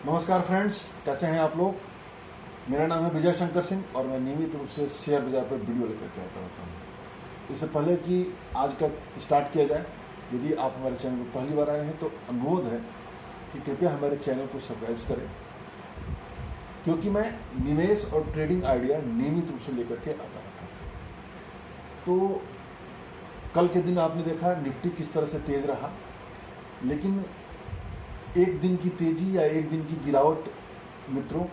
नमस्कार फ्रेंड्स, कैसे हैं आप लोग। मेरा नाम है विजय शंकर सिंह और मैं नियमित रूप से शेयर बाजार पर वीडियो लेकर के आता रहता हूँ। इससे पहले कि आज का स्टार्ट किया जाए, यदि आप हमारे चैनल पर पहली बार आए हैं तो अनुरोध है कि कृपया हमारे चैनल को सब्सक्राइब करें, क्योंकि मैं निवेश और ट्रेडिंग आइडिया नियमित रूप से लेकर के आता रहता हूँ। तो कल के दिन आपने देखा निफ्टी किस तरह से तेज रहा, लेकिन एक दिन की तेजी या एक दिन की गिरावट मित्रों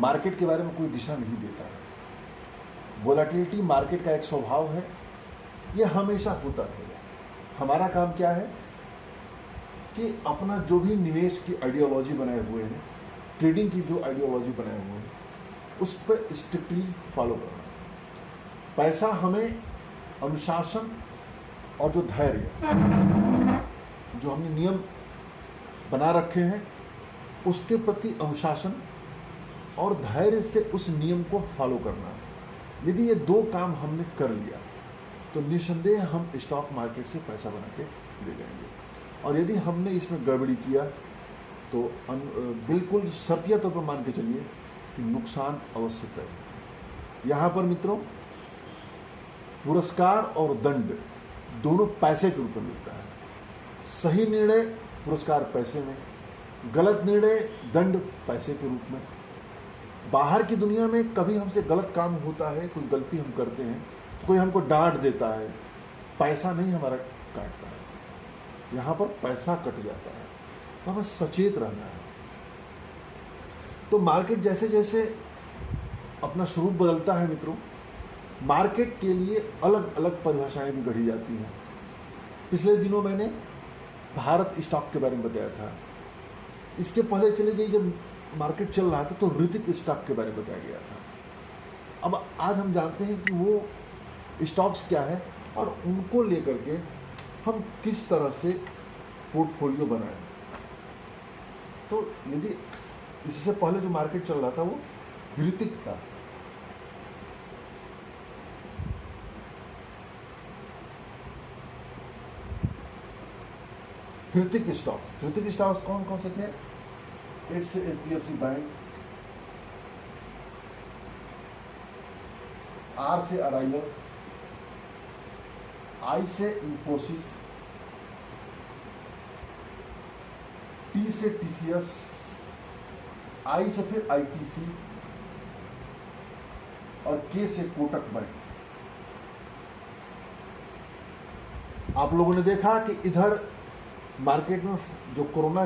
मार्केट के बारे में कोई दिशा नहीं देता है। वोलेटिलिटी मार्केट का एक स्वभाव है, यह हमेशा होता रहेगा। हमारा काम क्या है कि अपना जो भी निवेश की आइडियोलॉजी बनाए हुए हैं, ट्रेडिंग की जो आइडियोलॉजी बनाए हुए हैं, उस पर स्ट्रिक्टली फॉलो करना। पैसा हमें अनुशासन और जो धैर्य, जो हमने नियम बना रखे हैं, उसके प्रति अनुशासन और धैर्य से उस नियम को फॉलो करना। यदि ये दो काम हमने कर लिया तो निस्संदेह हम स्टॉक मार्केट से पैसा बना के ले जाएंगे। और यदि हमने इसमें गड़बड़ी किया तो बिल्कुल शर्तिया तौर पर मान के चलिए कि नुकसान अवश्य तय है। यहाँ पर मित्रों पुरस्कार और दंड दोनों पैसे के रूप में मिलता है। सही निर्णय पुरस्कार पैसे में, गलत निर्णय दंड पैसे के रूप में। बाहर की दुनिया में कभी हमसे गलत काम होता है, कोई गलती हम करते हैं तो कोई हमको डांट देता है, पैसा नहीं हमारा काटता है। यहाँ पर पैसा कट जाता है, तो हमें सचेत रहना है। तो मार्केट जैसे जैसे अपना स्वरूप बदलता है मित्रों, मार्केट के लिए अलग अलग परिभाषाएं भी गढ़ी जाती हैं। पिछले दिनों मैंने भारत स्टॉक के बारे में बताया था। इसके पहले चले जाइए, जब मार्केट चल रहा था तो ऋतिक स्टॉक के बारे में बताया गया था। अब आज हम जानते हैं कि वो स्टॉक्स क्या है और उनको लेकर के हम किस तरह से पोर्टफोलियो बनाएं। तो यदि इससे पहले जो मार्केट चल रहा था वो ऋतिक था। ऋतिक स्टॉक्स कौन कौन से थे? एच से HDFC बैंक, आर से अराइवल, आई से इंफोसिस, टी से TCS, आई से फिर ITC और के से कोटक बैंक। आप लोगों ने देखा कि इधर मार्केट में जो कोरोना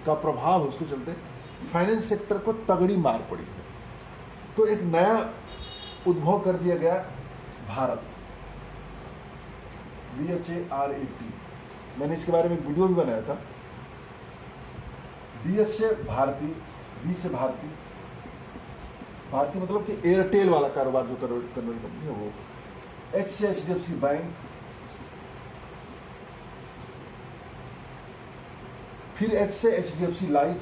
का प्रभाव है उसके चलते फाइनेंस सेक्टर को तगड़ी मार पड़ी है। तो एक नया उद्भव कर दिया गया भारत, BHARAT। मैंने इसके बारे में एक वीडियो भी बनाया था। BH से भारती, B से भारती, भारती मतलब कि एयरटेल वाला कारोबार जो करने वाली कंपनी है वो, H से HDFC बैंक, फिर H से HDFC life,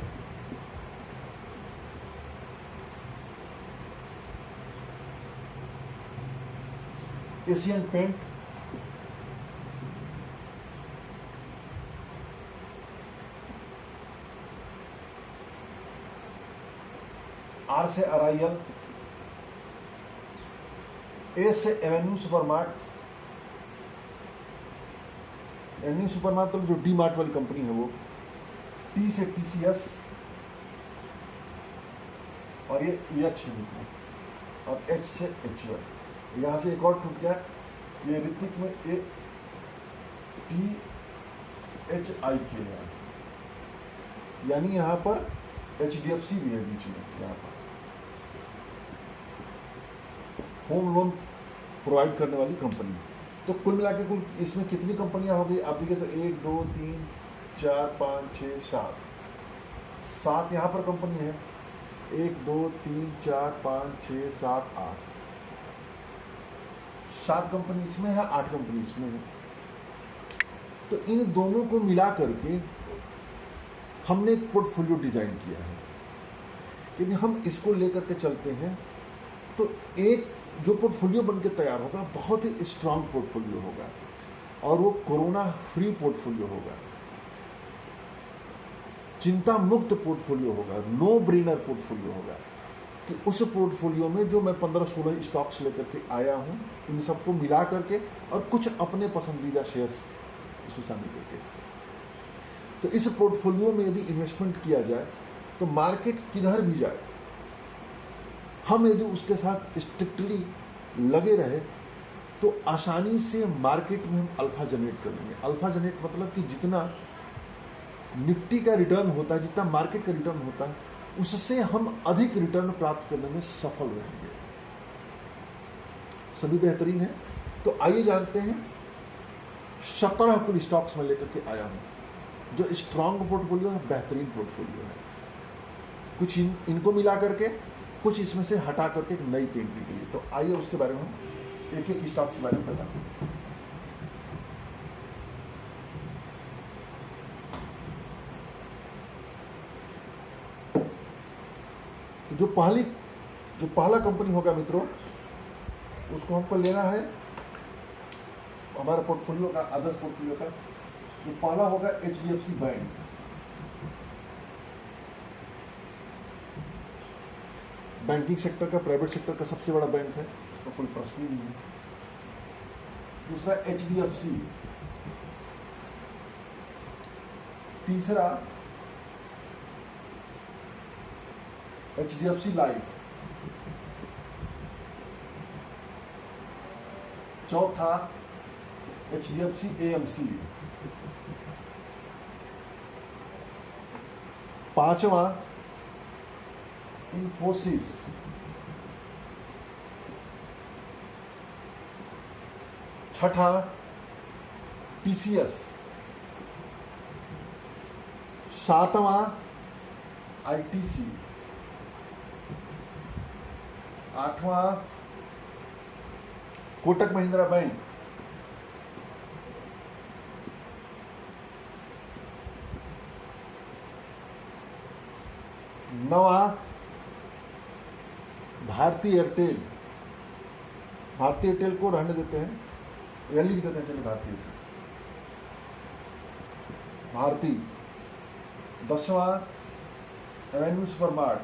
Asian paint, R से अराइयल, ए से एवेन्यू सुपरमार्ट। एवेन्यू सुपरमार्ट तो जो डी मार्ट वाली कंपनी है वो, टी से TCS और ये EH और H से HUL। यहाँ से एक और टूट गया, ये ऋतिक में THIK है, यानी यहाँ पर HDFC भी है बीच में। यहाँ पर होम लोन प्रोवाइड करने वाली कंपनी। तो कुल मिला के कुल इसमें कितनी कंपनियां हो गई आप देखिए तो 1 2 3 4 5 6 7 यहाँ पर कंपनी है। 1 2 3 4 5 6 7 8 7 कंपनी इसमें है, 8 कंपनी इसमें है। तो इन दोनों को मिला करके हमने एक पोर्टफोलियो डिजाइन किया है। यदि हम इसको लेकर के चलते हैं तो एक जो पोर्टफोलियो बनके तैयार होगा बहुत ही स्ट्रांग पोर्टफोलियो होगा और वो कोरोना फ्री पोर्टफोलियो होगा। चिंता मुक्त पोर्टफोलियो होगा, नो ब्रेनर पोर्टफोलियो होगा, कि उस पोर्टफोलियो में जो मैं 15-16 स्टॉक्स लेकर के आया हूं, इन सबको मिला करके और कुछ अपने पसंदीदा शेयर्स इसमें शामिल करके, तो इस पोर्टफोलियो में यदि इन्वेस्टमेंट किया जाए तो मार्केट किधर भी जाए, हम यदि उसके साथ स्ट्रिक्टली लगे रहे तो आसानी से मार्केट में हम अल्फा जनरेट कर लेंगे। अल्फा जनरेट मतलब कि जितना निफ्टी का रिटर्न होता है, जितना मार्केट का रिटर्न होता है, उससे हम अधिक रिटर्न प्राप्त करने में सफल रहेंगे। सभी बेहतरीन है। तो आइए जानते हैं 17 कुल स्टॉक्स में लेकर के आया हूं जो स्ट्रांग पोर्टफोलियो है, बेहतरीन पोर्टफोलियो है। कुछ इनको मिला करके, कुछ इसमें से हटा करके एक नई एंट्री के लिए। तो आइए उसके बारे में हम एक एक स्टॉक के बारे में बताते हैं। जो पहला कंपनी होगा मित्रों, उसको हमको लेना है हमारे पोर्टफोलियो का, आदर्श पोर्टफोलियो का। जो पहला होगा HDFC बैंक। बैंकिंग सेक्टर का, प्राइवेट सेक्टर का सबसे बड़ा बैंक है, उसका कोई प्रश्न ही नहीं है। दूसरा HDFC। तीसरा HDFC लाइफ। चौथा HDFC AMC। पांचवा इन्फोसिस। छठा TCS। सातवां ITC। आठवां कोटक महिंद्रा बैंक। नवा भारतीय एयरटेल। भारतीय एयरटेल को रहने देते हैं या लिख देते हैं, चलिए भारतीय एयरटेल। भारती। 10वां एवेन्यू सुपरमार्ट।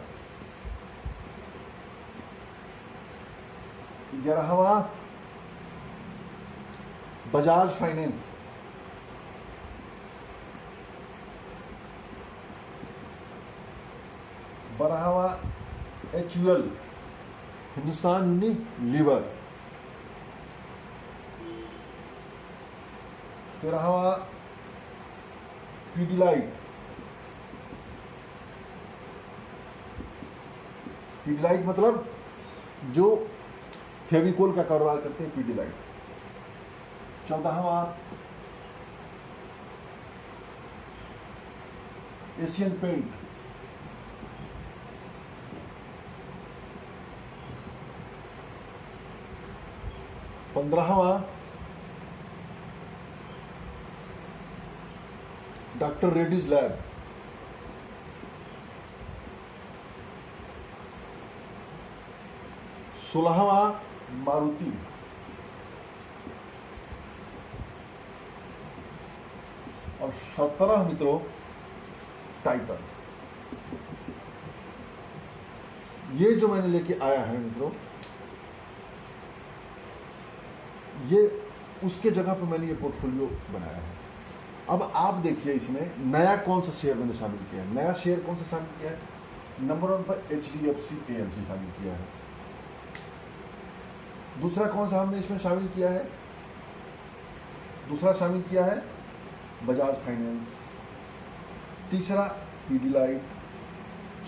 11वां बजाज फाइनेंस। 12वां HUL हिंदुस्तान यूनिलीवर। 13वां पीडीलाइट। पीडीलाइट मतलब जो फेविकोल का कारोबार करते हैं, पीडीलाइट। 14वां एशियन पेंट। 15वां डॉक्टर रेड्डीज लैब। 16वां मारुति। और 17 मित्रों टाइटन। ये जो मैंने लेके आया है मित्रों, ये उसके जगह पर मैंने ये पोर्टफोलियो बनाया है। अब आप देखिए इसमें नया कौन सा शेयर मैंने शामिल किया है। नया शेयर कौन सा शामिल किया है? नंबर 1 पर HDFC AMC शामिल किया है। दूसरा कौन सा हमने इसमें शामिल किया है? दूसरा शामिल किया है बजाज फाइनेंस। तीसरा पीडीलाइट।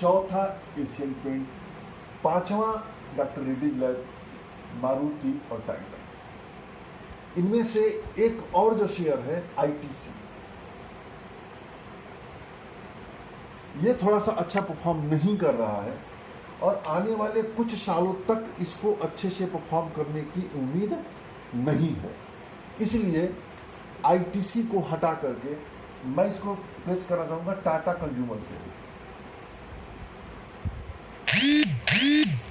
चौथा एशियन पेंट। 5वां डॉक्टर रेड्डीज लैब, मारुति और टाइटन। इनमें से एक और जो शेयर है ITC, ये थोड़ा सा अच्छा परफॉर्म नहीं कर रहा है और आने वाले कुछ सालों तक इसको अच्छे से परफॉर्म करने की उम्मीद नहीं है। इसलिए ITC को हटा करके मैं इसको प्लेस करना चाहूंगा टाटा कंज्यूमर से।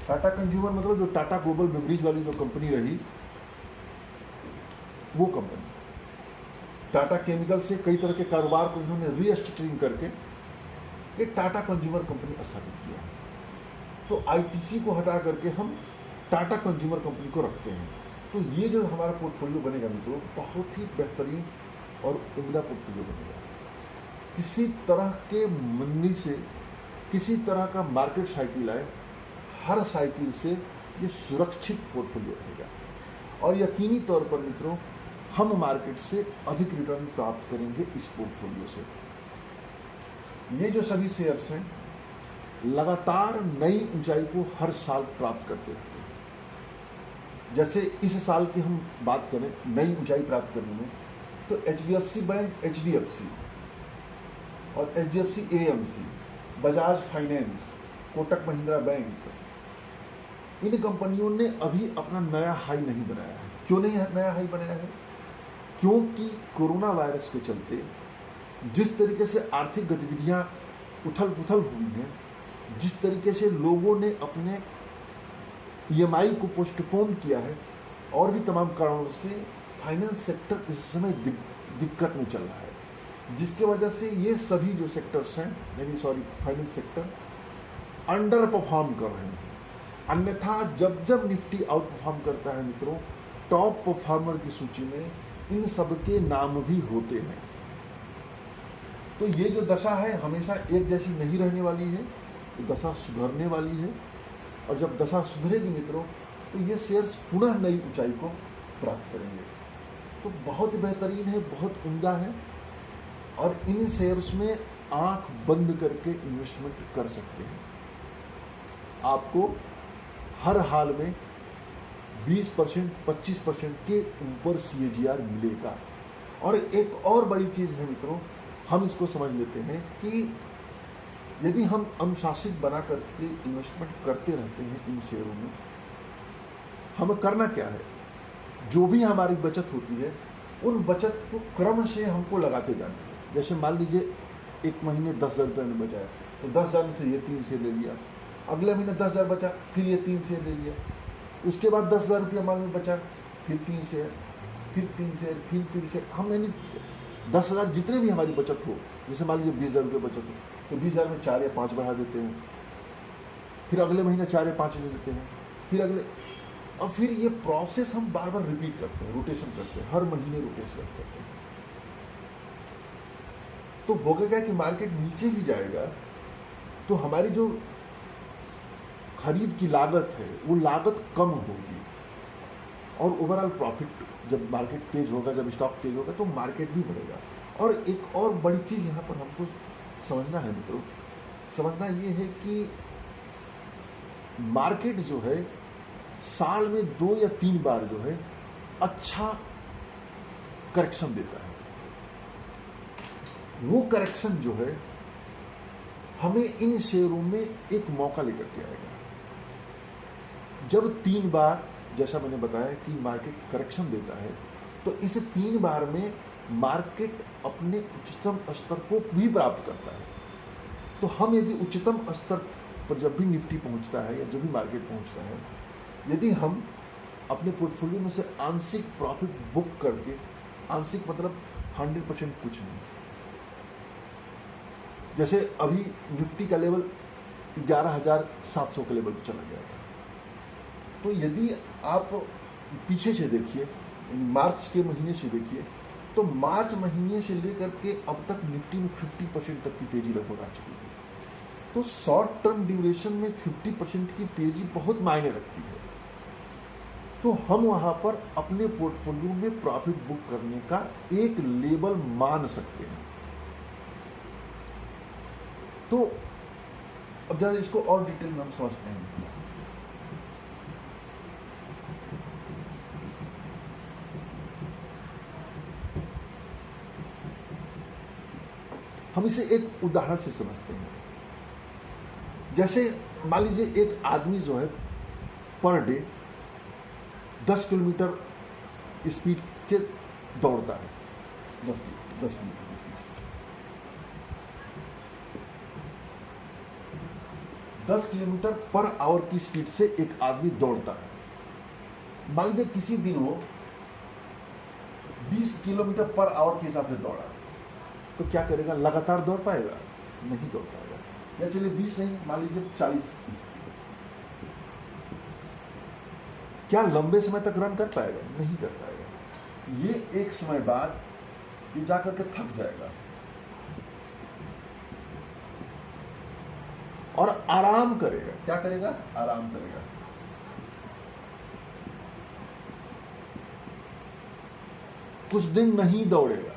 टाटा कंज्यूमर मतलब जो टाटा ग्लोबल बेवरेज वाली जो कंपनी रही, वो कंपनी टाटा केमिकल से कई तरह के कारोबार को इन्होंने रीस्ट्रक्चरिंग करके ये टाटा कंज्यूमर कंपनी स्थापित किया। तो आईटीसी को हटा करके हम टाटा कंज्यूमर कंपनी को रखते हैं। तो ये जो हमारा पोर्टफोलियो बनेगा मित्रों, बहुत ही बेहतरीन और उम्दा पोर्टफोलियो बनेगा। किसी तरह के मंदी से, किसी तरह का मार्केट साइकिल आए, हर साइकिल से ये सुरक्षित पोर्टफोलियो रहेगा और यकीनी तौर पर मित्रों हम मार्केट से अधिक रिटर्न प्राप्त करेंगे इस पोर्टफोलियो से। ये जो सभी शेयर्स हैं लगातार नई ऊंचाई को हर साल प्राप्त करते रहते हैं। जैसे इस साल की हम बात करें नई ऊंचाई प्राप्त करने में, तो एचडीएफसी बैंक एचडीएफसी और HDFC AMC, Bajaj Finance, Kotak Mahindra bank, इन कंपनियों ने अभी अपना नया हाई नहीं बनाया है। क्यों नहीं नया हाई बनाया है? क्योंकि कोरोना वायरस के चलते जिस तरीके से आर्थिक गतिविधियां उथल पुथल हुई हैं, जिस तरीके से लोगों ने अपने ईएमआई को पोस्टपोन किया है और भी तमाम कारणों से फाइनेंस सेक्टर इस समय दिक्कत में चल रहा है, जिसके वजह से ये सभी जो सेक्टर्स हैं, फाइनेंस सेक्टर अंडर परफॉर्म कर रहे हैं। अन्यथा जब जब निफ्टी आउट परफॉर्म करता है मित्रों, टॉप परफॉर्मर की सूची में इन सब के नाम भी होते हैं। तो ये जो दशा है हमेशा एक जैसी नहीं रहने वाली है, ये दशा सुधरने वाली है और जब दशा सुधरेगी मित्रों तो ये शेयर्स पुनः नई ऊंचाई को प्राप्त करेंगे। तो बहुत बेहतरीन है, बहुत उम्दा है और इन शेयर्स में आंख बंद करके इन्वेस्टमेंट कर सकते हैं। आपको हर हाल में 20%, 25% के ऊपर CAGR मिलेगा। और एक और बड़ी चीज़ है मित्रों, हम इसको समझ लेते हैं कि यदि हम अनुशासित बना करके इन्वेस्टमेंट करते रहते हैं इन शेयरों में, हमें करना क्या है, जो भी हमारी बचत होती है उन बचत को क्रम से हमको लगाते जाना है। जैसे मान लीजिए एक महीने 10,000 रुपये में बचा है तो 10,000 में से ये 3 शेयर ले लिया, अगले महीने 10,000 बचा फिर ये 3 शेयर ले लिया, उसके बाद 10,000 रुपया माल में बचा फिर 3 शेयर, फिर 3 शेयर, फिर 3 शेयर। हम यानी 10,000 जितने भी हमारी बचत हो, जैसे मान लीजिए 20,000 रुपये बचत हो तो 20,000 में 4 या 5 बढ़ा देते हैं, फिर अगले महीने 4 या 5 ले लेते हैं, फिर अगले, और फिर ये प्रोसेस हम बार बार रिपीट करते हैं, रोटेशन करते हैं, हर महीने रोटेशन करते हैं। तो होगा क्या कि मार्केट नीचे भी जाएगा तो हमारी जो खरीद की लागत है वो लागत कम होगी और ओवरऑल प्रॉफिट, जब मार्केट तेज होगा, जब स्टॉक तेज होगा तो मार्केट भी बढ़ेगा। और एक और बड़ी चीज़ यहाँ पर हमको समझना है मित्रों, समझना ये है कि मार्केट जो है साल में 2 या 3 बार जो है अच्छा करेक्शन देता है। वो करेक्शन जो है हमें इन शेयरों में एक मौका लेकर के आएगा। जब 3 बार, जैसा मैंने बताया कि मार्केट करेक्शन देता है, तो इस 3 बार में मार्केट अपने उच्चतम स्तर को भी प्राप्त करता है। तो हम यदि उच्चतम स्तर पर जब भी निफ्टी पहुंचता है या जब भी मार्केट पहुंचता है, यदि हम अपने पोर्टफोलियो में से आंशिक प्रॉफिट बुक करके, आंशिक मतलब 100% कुछ नहीं, जैसे अभी निफ्टी का लेवल 11,700 के लेवल पर चला गया था, तो यदि आप पीछे से देखिए, मार्च के महीने से देखिए, तो मार्च महीने से लेकर के अब तक निफ्टी में 50% तक की तेजी लगभग आ चुकी थी। तो शॉर्ट टर्म ड्यूरेशन में 50% की तेजी बहुत मायने रखती है। तो हम वहां पर अपने पोर्टफोलियो में प्रॉफिट बुक करने का एक लेवल मान सकते हैं। तो अब जरा इसको और डिटेल में हम समझते हैं। हम इसे एक उदाहरण से समझते हैं। जैसे मान लीजिए एक आदमी जो है पर डे 10 किलोमीटर स्पीड के दौड़ता है, 10 kilometre speed, 10 kilometre per hour की स्पीड से एक आदमी दौड़ता है। मान लीजिए किसी दिन वो 20 किलोमीटर पर आवर के हिसाब से दौड़ा, तो क्या करेगा? लगातार दौड़ पाएगा? नहीं दौड़ पाएगा, या चलिए 20 नहीं, मान लीजिए 40। क्या लंबे समय तक रन कर पाएगा? नहीं कर पाएगा। ये एक समय बाद ये जाकर के थक जाएगा और आराम करेगा। क्या करेगा? आराम करेगा। कुछ दिन नहीं दौड़ेगा,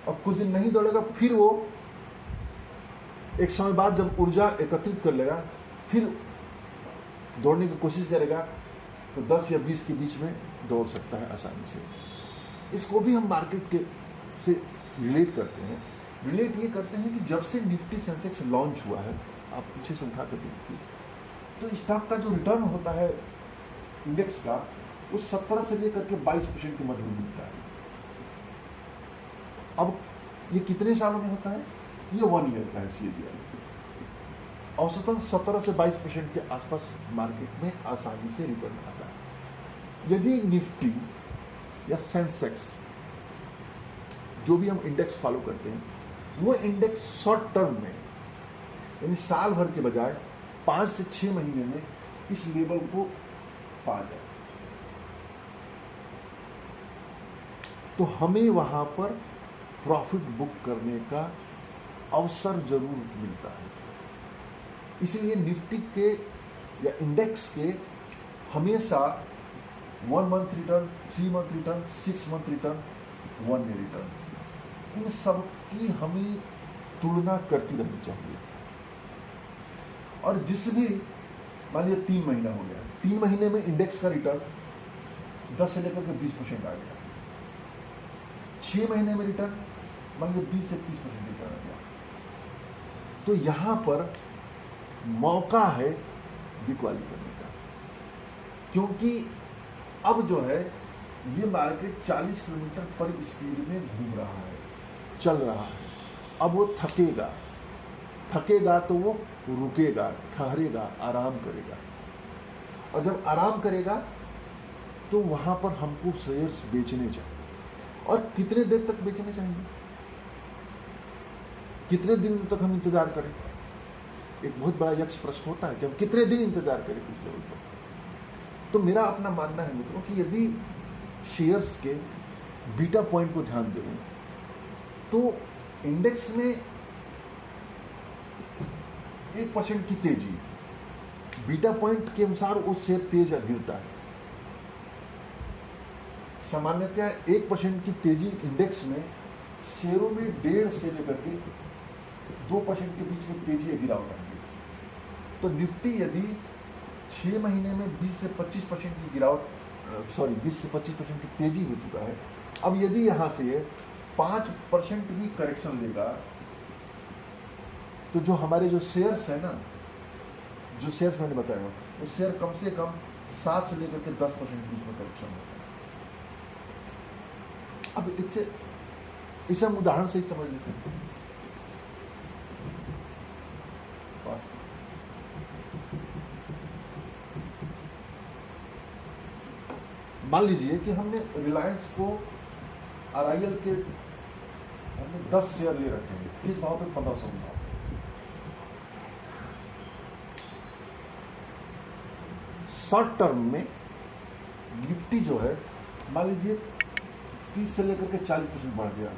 और कुछ दिन नहीं दौड़ेगा, फिर वो एक समय बाद जब ऊर्जा एकत्रित कर लेगा, फिर दौड़ने की कोशिश करेगा, तो 10 या 20 के बीच में दौड़ सकता है आसानी से। इसको भी हम मार्केट के से रिलेट करते हैं। रिलेट ये करते हैं कि जब से निफ्टी सेंसेक्स लॉन्च हुआ है, आप पीछे से उठा कर देखिए, तो स्टॉक का जो रिटर्न होता है इंडेक्स का, वो 17 से लेकर के 22% के मध्य में मिलता है। अब ये कितने सालों में होता है? ये 1 ईयर का है CAGR। औसतन 17 से 22% के आसपास मार्केट में आसानी से रिटर्न आता है। यदि निफ्टी या सेंसेक्स, जो भी हम इंडेक्स फॉलो करते हैं, वो इंडेक्स शॉर्ट टर्म में, यानी साल भर के बजाय 5 से 6 महीने में इस लेवल को पा जाए, तो हमें वहां पर प्रॉफिट बुक करने का अवसर जरूर मिलता है। इसलिए निफ्टी के या इंडेक्स के हमेशा 1 month return, 3 month return, 6 month return, 1 year return, इन सब की हमें तुलना करती रहनी चाहिए। और जिस भी, मान लीजिए 3 महीना हो गया, 3 महीने में इंडेक्स का रिटर्न 10 से लेकर के 20% आ गया, 6 महीने में रिटर्न मान लीजिए 20 से 30% रिटर्न आ गया, तो यहां पर मौका है बिकवाली करने का। क्योंकि अब जो है ये मार्केट 40 किलोमीटर पर स्पीड में घूम रहा है, चल रहा है। अब वो थकेगा, थकेगा तो वो रुकेगा, ठहरेगा, आराम करेगा, और जब आराम करेगा तो वहां पर हमको शेयर्स बेचने चाहिए। और कितने देर तक बेचने चाहिए? कितने दिन तक हम इंतजार करें? एक बहुत बड़ा यक्ष प्रश्न होता है कि हम कितने दिन इंतजार करें कुछ लेवल पर। तो मेरा अपना मानना है मित्रों कि यदि शेयर्स के बीटा पॉइंट को ध्यान दें, तो इंडेक्स में 1% की तेजी, बीटा पॉइंट के अनुसार वो शेयर तेज या गिरता है। सामान्यतः 1% की तेजी इंडेक्स में शेयरों में 1.5 से लेकर के 2% के बीच में तेजी या गिरावट आएगी। तो निफ्टी यदि 6 महीने में 20 से 25% की गिरावट, 20 से 25% की तेजी हो चुका है, अब यदि यहां से 5% भी करेक्शन लेगा, तो जो हमारे जो शेयर्स है ना, जो शेयर्स मैंने बताया, वो शेयर कम से कम 7 से लेकर के 10% के बीच में करेक्शन होता है। अब इसे हम उदाहरण से ही समझ लेते हैं। मान लीजिए कि हमने रिलायंस को RIL के हमने 10 शेयर ले रखे हैं, किस भाव पे? 1500 भाव। शॉर्ट टर्म में निफ्टी जो है, मान लीजिए 30 से लेकर के 40% बढ़ गया।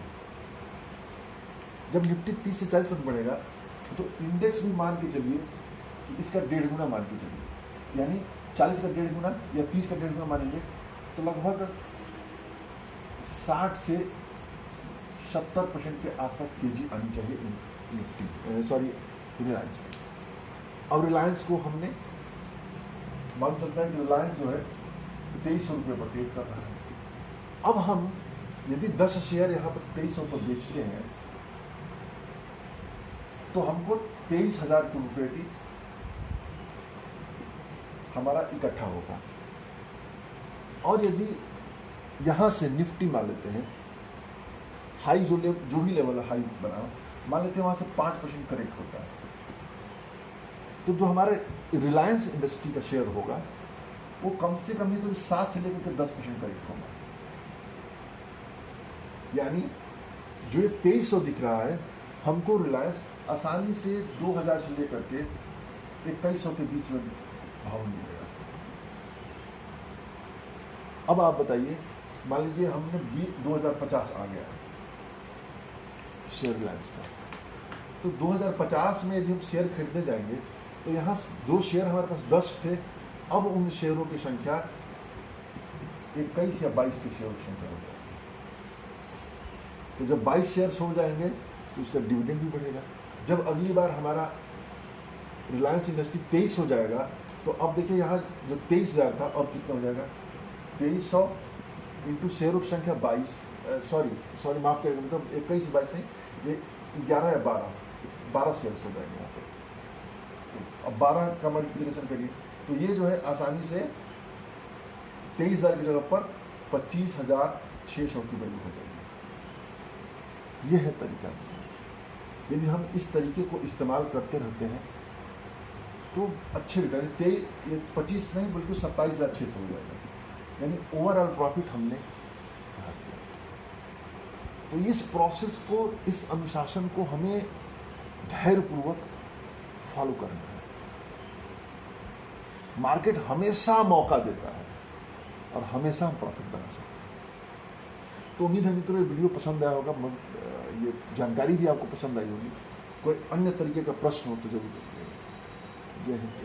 जब निफ्टी 30 से 40% बढ़ेगा, तो इंडेक्स भी मान के चलिए कि इसका 1.5 गुना मान के चलिए, यानी 40 का 1.5 गुना या 30 का 1.5 गुना मानेंगे, तो लगभग 60 से 70% के आसपास तेजी आनी चाहिए निफ्टी, रिलायंस। अब रिलायंस को हमने मालूम चलता है कि रिलायंस जो है 2300 रुपये पर ट्रेड कर रहा है। अब हम यदि 10 शेयर यहाँ पर 2300 पर बेचते हैं, तो हमको 23,000 रुपये की हमारा इकट्ठा होगा। और यदि यहां से निफ्टी मान लेते हैं, हाई जो भी लेवल हाई बना, मान लेते हैं वहां से 5% करेक्ट होता है, तो जो हमारे रिलायंस इंडस्ट्री का शेयर होगा वो कम से कम ही तो 7 से लेकर के 10% करेक्ट होगा। यानी जो ये 2300 दिख रहा है, हमको रिलायंस आसानी से 2000 से लेकर के 2100 के बीच में भाव मिलेगा। अब आप बताइए, मान लीजिए हमने 2050 आ गया शेयर रिलायंस का, तो 2050 में यदि हम शेयर खरीदने जाएंगे तो यहाँ जो शेयर हमारे पास 10 थे, अब उन शेयरों की संख्या 21 या 22 के शेयरों की संख्या हो जाएगी। तो जब 22 शेयर हो जाएंगे तो उसका डिविडेंड भी बढ़ेगा। जब अगली बार हमारा रिलायंस इंडस्ट्री 23 हो जाएगा, तो अब देखिए यहाँ जो 23,000 था अब कितना हो जाएगा, 2300 इंटू शेयरों की संख्या 22, सॉरी माफ करिएगा, मतलब 21 22 नहीं, ये 11 या 12 शेयर्स हो जाएंगे यहाँ पे। तो अब 12 का मल्टीप्लिकेशन करिए, तो ये जो है आसानी से 23,000 की जगह पर 25,600 की वैल्यू हो जाएगी। ये है तरीका। यदि हम इस तरीके को इस्तेमाल करते रहते हैं तो अच्छे रिटर्न, 25 नहीं बल्कि 27,600 हो जाएगा, यानी ओवरऑल प्रॉफिट हमने बढ़ा दिया। तो इस प्रोसेस को, इस अनुशासन को हमें धैर्यपूर्वक फॉलो करना है। मार्केट हमेशा मौका देता है और हमेशा हम प्रॉफिट बना सकते हैं। तो उम्मीद है मित्रों ये वीडियो पसंद आया होगा, ये जानकारी भी आपको पसंद आई होगी। कोई अन्य तरीके का प्रश्न हो तो जरूर करिएगा। जय हिंद।